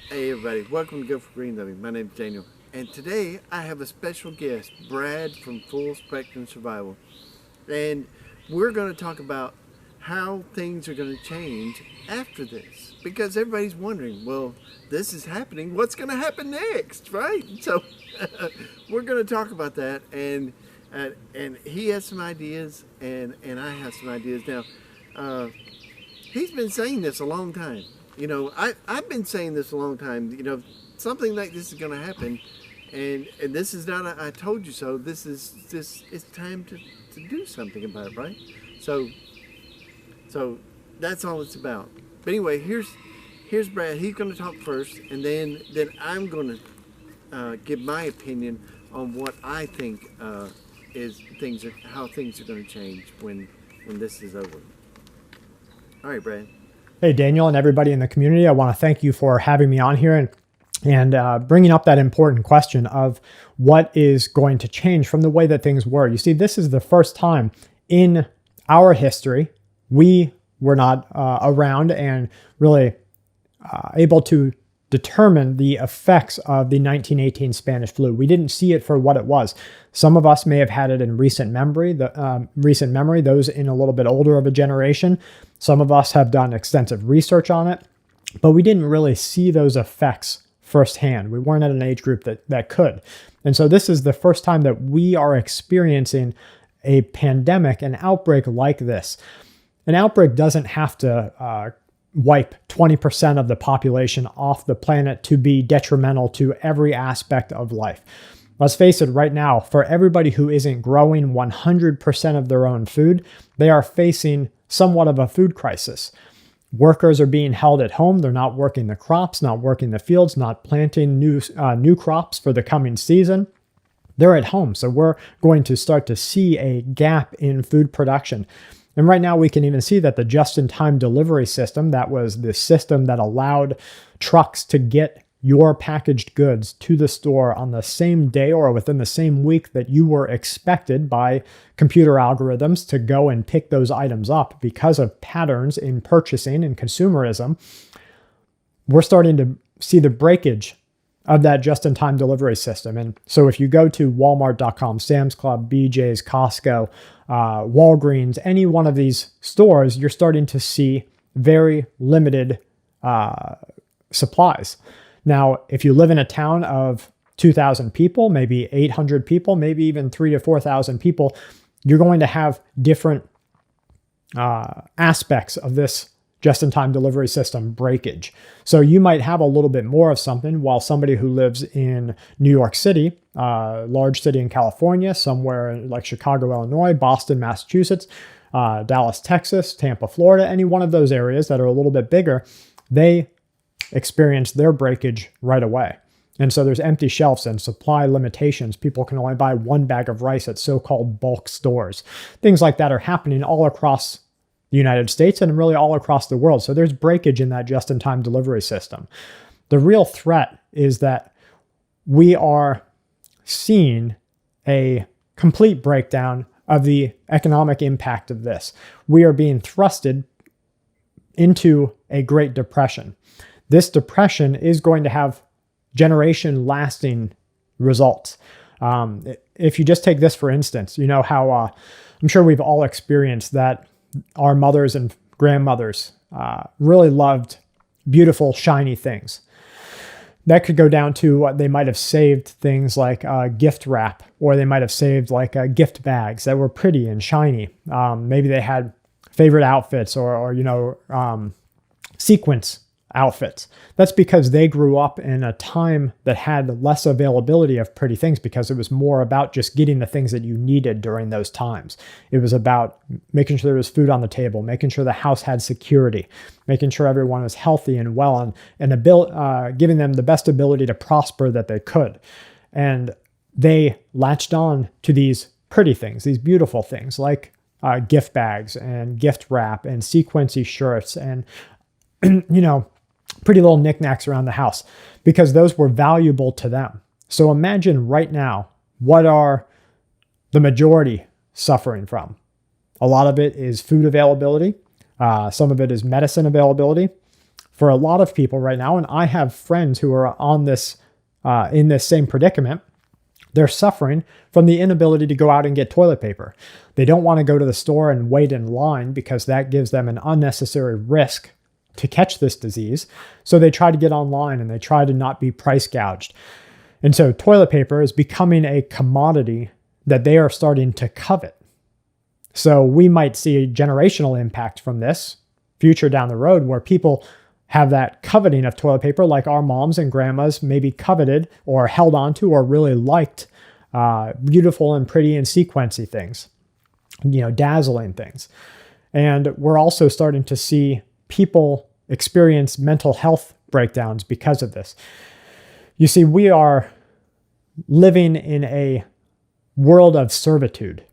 Hey everybody, welcome to Go for Green Living. My name is Daniel, and today I have a special guest, Brad from Full Spectrum Survival, and we're going to talk about how things are going to change after this, because everybody's wondering, well, this is happening, what's going to happen next, right? So we're going to talk about that, and he has some ideas, and I have some ideas now. He's been saying this a long time. I've been saying this a long time. Something like this is going to happen, and this is not a "I told you so." It's time to do something about it, right? So that's all it's about. But anyway, here's Brad. He's going to talk first, and then I'm going to give my opinion on what I think how things are going to change when this is over. All right, Brad. Hey, Daniel, and everybody in the community. I want to thank you for having me on here and bringing up that important question of what is going to change from the way that things were. You see, this is the first time in our history we were not around and really able to determine the effects of the 1918 Spanish flu. We didn't see it for what it was. Some of us may have had it in recent memory, those in a little bit older of a generation. Some of us have done extensive research on it, but we didn't really see those effects firsthand. We weren't at an age group that could. And so this is the first time that we are experiencing a pandemic, an outbreak like this. An outbreak doesn't have to wipe 20% of the population off the planet to be detrimental to every aspect of life. Let's face it, right now, for everybody who isn't growing 100% of their own food, they are facing somewhat of a food crisis. Workers are being held at home. They're not working the crops, not working the fields, not planting new crops for the coming season. They're at home. So we're going to start to see a gap in food production. And right now we can even see that the just-in-time delivery system, that was the system that allowed trucks to get your packaged goods to the store on the same day or within the same week that you were expected by computer algorithms to go and pick those items up because of patterns in purchasing and consumerism. We're starting to see the breakage of that just-in-time delivery system. And so if you go to Walmart.com, Sam's Club, BJ's, Costco, Walgreens, any one of these stores, you're starting to see very limited supplies. Now, if you live in a town of 2,000 people, maybe 800 people, maybe even 3,000 to 4,000 people, you're going to have different aspects of this just-in-time delivery system breakage. So you might have a little bit more of something while somebody who lives in New York City, large city in California, somewhere like Chicago, Illinois, Boston, Massachusetts, Dallas, Texas, Tampa, Florida, any one of those areas that are a little bit bigger, they experience their breakage right away. And so there's empty shelves and supply limitations. People can only buy one bag of rice at so-called bulk stores. Things like that are happening all across the United States and really all across the world. So there's breakage in that just-in-time delivery system. The real threat is that we are seeing a complete breakdown of the economic impact of this. We are being thrusted into a Great Depression. This depression is going to have generation-lasting results. If you just take this for instance, you know how I'm sure we've all experienced that our mothers and grandmothers really loved beautiful, shiny things. That could go down to they might have saved things like gift wrap, or they might have saved like gift bags that were pretty and shiny. Maybe they had favorite outfits or sequence outfits. That's because they grew up in a time that had less availability of pretty things, because it was more about just getting the things that you needed during those times. It was about making sure there was food on the table, making sure the house had security, making sure everyone was healthy and well, and giving them the best ability to prosper that they could. And they latched on to these pretty things, these beautiful things like gift bags and gift wrap and sequency shirts and pretty little knickknacks around the house, because those were valuable to them. So imagine right now, what are the majority suffering from? A lot of it is food availability. Some of it is medicine availability. for a lot of people right now, and I have friends who are on this in this same predicament. They're suffering from the inability to go out and get toilet paper. They don't want to go to the store and wait in line because that gives them an unnecessary risk to catch this disease. So they try to get online and they try to not be price gouged. And so toilet paper is becoming a commodity that they are starting to covet. So we might see a generational impact from this future down the road where people have that coveting of toilet paper like our moms and grandmas maybe coveted or held onto or really liked beautiful and pretty and sequency things, dazzling things. And we're also starting to see people experience mental health breakdowns because of this. You see, we are living in a world of servitude.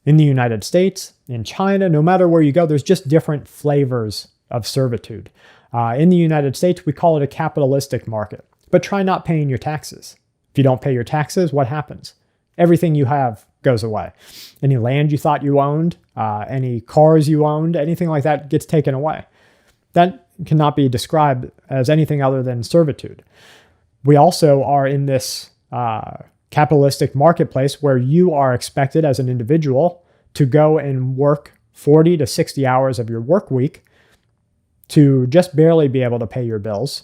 In the United States, in China, no matter where you go, there's just different flavors of servitude. In the United States, we call it a capitalistic market, but try not paying your taxes. If you don't pay your taxes, what happens? Everything you have goes away. Any land you thought you owned, any cars you owned, anything like that gets taken away. That cannot be described as anything other than servitude. We also are in this capitalistic marketplace where you are expected as an individual to go and work 40 to 60 hours of your work week to just barely be able to pay your bills.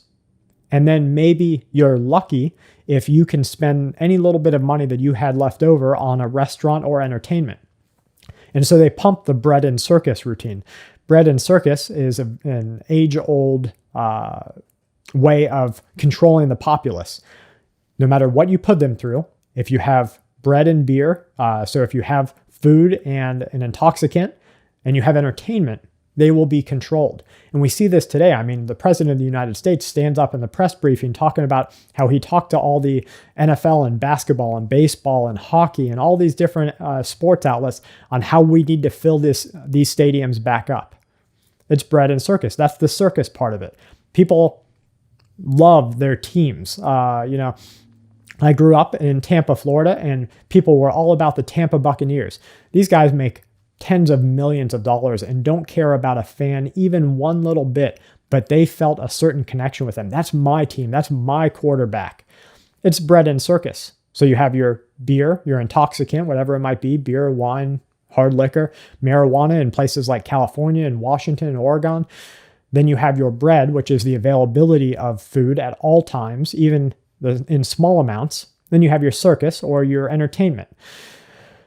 And then maybe you're lucky if you can spend any little bit of money that you had left over on a restaurant or entertainment. And so they pump the bread and circus routine. Bread and circus is an age-old way of controlling the populace. No matter what you put them through, if you have bread and beer, so if you have food and an intoxicant, and you have entertainment, they will be controlled. And we see this today. I mean, the president of the United States stands up in the press briefing talking about how he talked to all the NFL and basketball and baseball and hockey and all these different sports outlets on how we need to fill these stadiums back up. It's bread and circus. That's the circus part of it. People love their teams. I grew up in Tampa, Florida, and people were all about the Tampa Buccaneers. These guys make tens of millions of dollars and don't care about a fan even one little bit, but they felt a certain connection with them. That's my team. That's my quarterback. It's bread and circus. So you have your beer, your intoxicant, whatever it might be, beer, wine, hard liquor, marijuana in places like California and Washington and Oregon. Then you have your bread, which is the availability of food at all times, even in small amounts. Then you have your circus or your entertainment.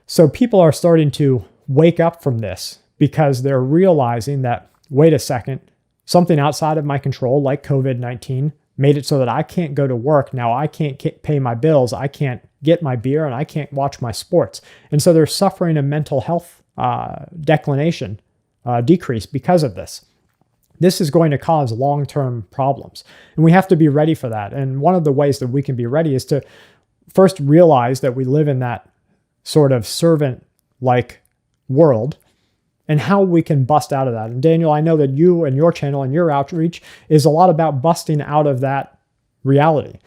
So people are starting to wake up from this because they're realizing that, wait a second, something outside of my control, like COVID-19, made it so that I can't go to work. Now I can't pay my bills. I can't get my beer and I can't watch my sports. And so they're suffering a mental health decrease because of this. This is going to cause long-term problems. And we have to be ready for that. And one of the ways that we can be ready is to first realize that we live in that sort of servant-like world and how we can bust out of that. And Daniel, I know that you and your channel and your outreach is a lot about busting out of that reality.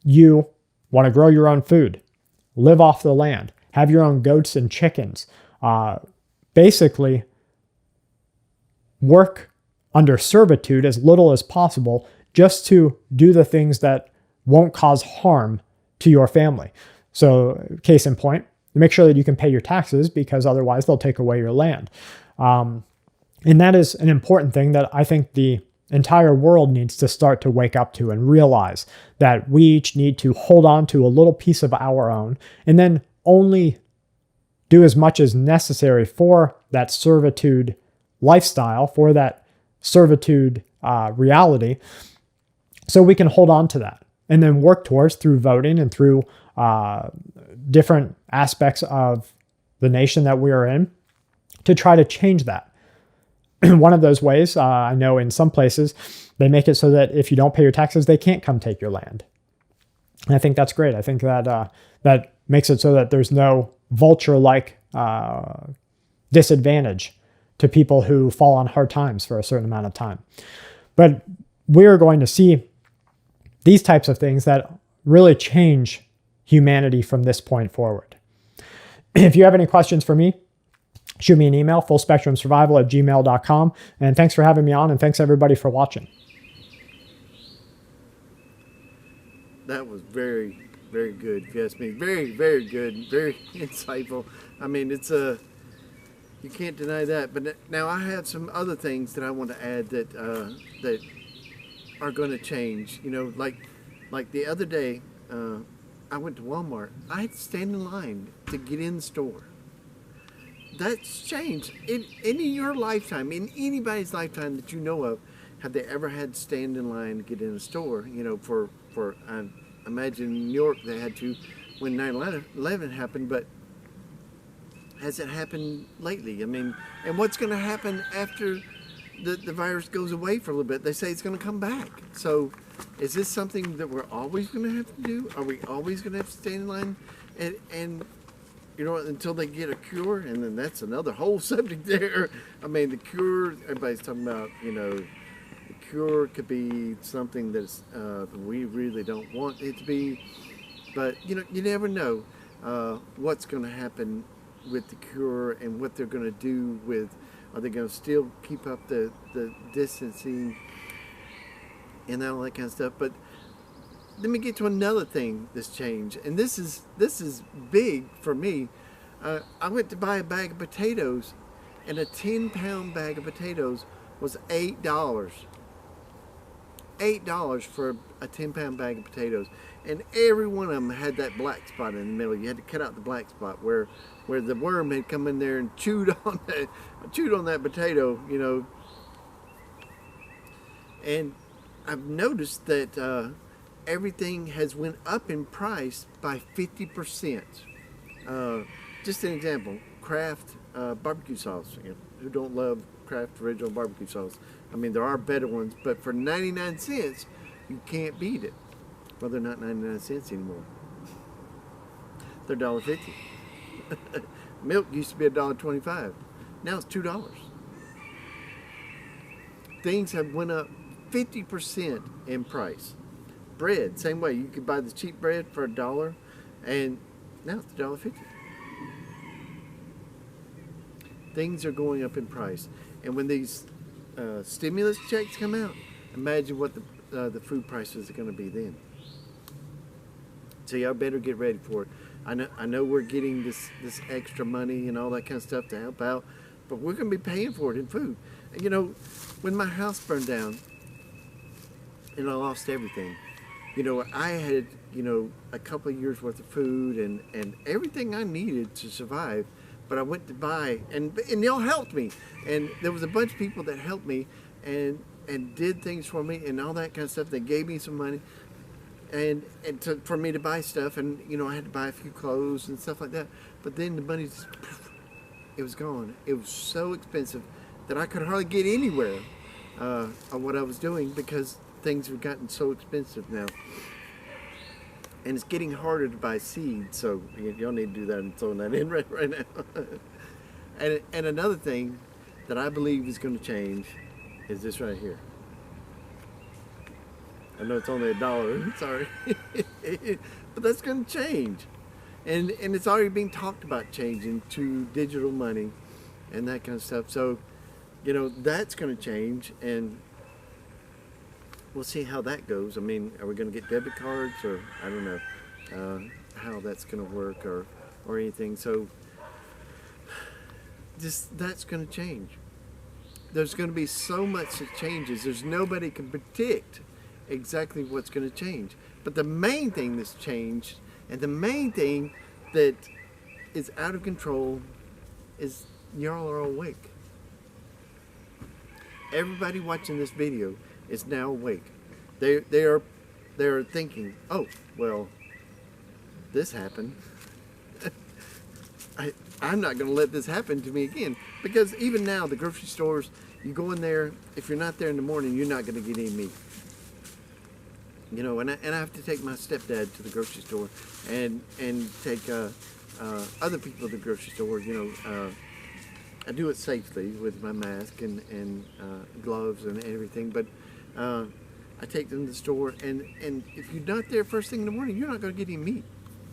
You want to grow your own food, live off the land, have your own goats and chickens, basically work under servitude as little as possible just to do the things that won't cause harm to your family. So case in point, make sure that you can pay your taxes because otherwise they'll take away your land. And that is an important thing that I think the entire world needs to start to wake up to and realize that we each need to hold on to a little piece of our own and then only do as much as necessary for that servitude lifestyle, for that servitude reality, so we can hold on to that and then work towards, through voting and through different aspects of the nation that we are in, to try to change that. One of those ways, I know in some places, they make it so that if you don't pay your taxes, they can't come take your land. And I think that's great. I think that that makes it so that there's no vulture-like disadvantage to people who fall on hard times for a certain amount of time. But we're going to see these types of things that really change humanity from this point forward. If you have any questions for me, shoot me an email, fullspectrumsurvival@gmail.com. And thanks for having me on, and thanks everybody for watching. That was very, very good, if you ask me. Very, very good, very insightful. I mean, it's you can't deny that. But now I have some other things that I want to add that that are going to change. You know, like the other day, I went to Walmart. I had to stand in line to get in the store. That's changed. In your lifetime, in anybody's lifetime that you know of, have they ever had to stand in line to get in a store? You know, for I imagine in New York they had to when 9/11 happened, but has it happened lately? I mean, and what's going to happen after the virus goes away for a little bit? They say it's going to come back. So is this something that we're always going to have to do? Are we always going to have to stand in line and you know, until they get a cure? And then that's another whole subject there. I mean, the cure, everybody's talking about, you know, the cure could be something that's we really don't want it to be. But, you know, you never know what's going to happen with the cure and what they're going to do with, are they going to still keep up the distancing and all that kind of stuff. But let me get to another thing that's changed, and this is big for me. I went to buy a bag of potatoes, and a 10-pound bag of potatoes was $8. $8 for a 10-pound bag of potatoes, and every one of them had that black spot in the middle. You had to cut out the black spot where the worm had come in there and chewed on that potato, you know. And I've noticed that everything has went up in price by 50%. Just an example, Kraft barbecue sauce. You know, who don't love Kraft original barbecue sauce? I mean, there are better ones, but for 99 cents, you can't beat it. Well, they're not 99 cents anymore. They're $1.50. Milk used to be $1.25. Now it's $2. Things have went up 50% in price. Bread, same way. You could buy the cheap bread for $1, and now it's $1.50. Things are going up in price, and when these stimulus checks come out, imagine what the food prices are going to be then. So y'all better get ready for it. I know we're getting this extra money and all that kind of stuff to help out, but we're going to be paying for it in food. You know, when my house burned down and I lost everything, you know, I had, you know, a couple of years worth of food and everything I needed to survive. But I went to buy, and y'all helped me, and there was a bunch of people that helped me and did things for me and all that kind of stuff. They gave me some money for me to buy stuff, and you know, I had to buy a few clothes and stuff like that. But then the money just, it was gone. It was so expensive that I could hardly get anywhere on what I was doing because things have gotten so expensive now. And it's getting harder to buy seeds, so y'all need to do that and throw that in right now. and another thing that I believe is going to change is this right here. I know it's only $1, sorry, but that's going to change, and it's already being talked about changing to digital money and that kind of stuff. So, you know, that's going to change, and we'll see how that goes. I mean, are we going to get debit cards, or I don't know how that's going to work or anything. So that's going to change. There's going to be so much that changes. There's nobody can predict exactly what's going to change. But the main thing that's changed, and the main thing that is out of control, is y'all are awake. Everybody watching this video is now awake. They are thinking, oh, well, this happened. I'm not going to let this happen to me again. Because even now, the grocery stores, you go in there, if you're not there in the morning, you're not going to get any meat. You know, and I have to take my stepdad to the grocery store and take other people to the grocery store. You know, I do it safely with my mask and gloves and everything, but I take them to the store, and if you're not there first thing in the morning, you're not going to get any meat.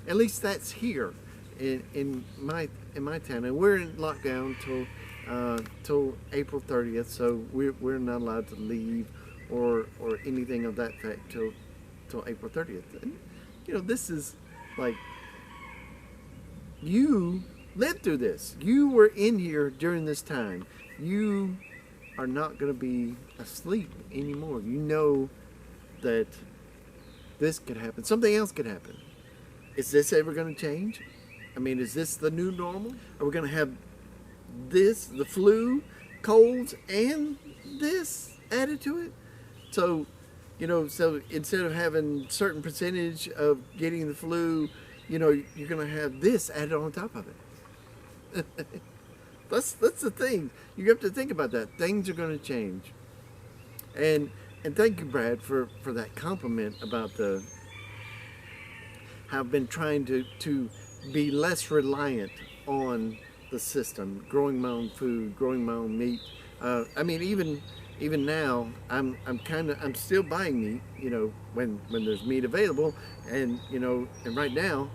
At least that's here. in my town, and we're in lockdown till April 30th, so we're not allowed to leave or anything of that fact till April 30th. And you know, this is like, you lived through this. You were in here during this time. You are not going to be asleep anymore. You know that this could happen. Something else could happen. Is this ever going to change? I mean, is this the new normal? Are we going to have this, the flu, colds, and this added to it? So, you know, so instead of having certain percentage of getting the flu, you know, you're going to have this added on top of it. That's the thing. You have to think about that. Things are going to change. And thank you, Brad, for that compliment about how I've been trying to be less reliant on the system, growing my own food, growing my own meat. I mean, even now, I'm still buying meat, you know, when there's meat available, and you know, and right now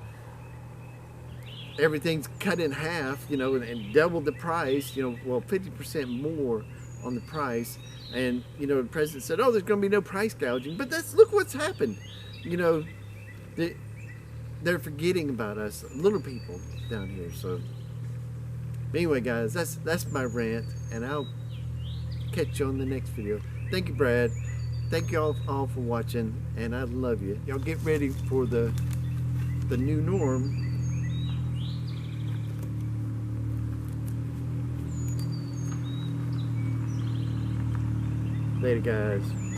everything's cut in half, you know, and double the price, you know, well, 50% more on the price. And you know, the president said, oh, there's going to be no price gouging, but look what's happened. You know, they're forgetting about us little people down here. So anyway, guys, that's my rant, and I'll catch you on the next video. Thank you, Brad. Thank you all for watching, and I love you. Y'all get ready for the new norm. Later, guys.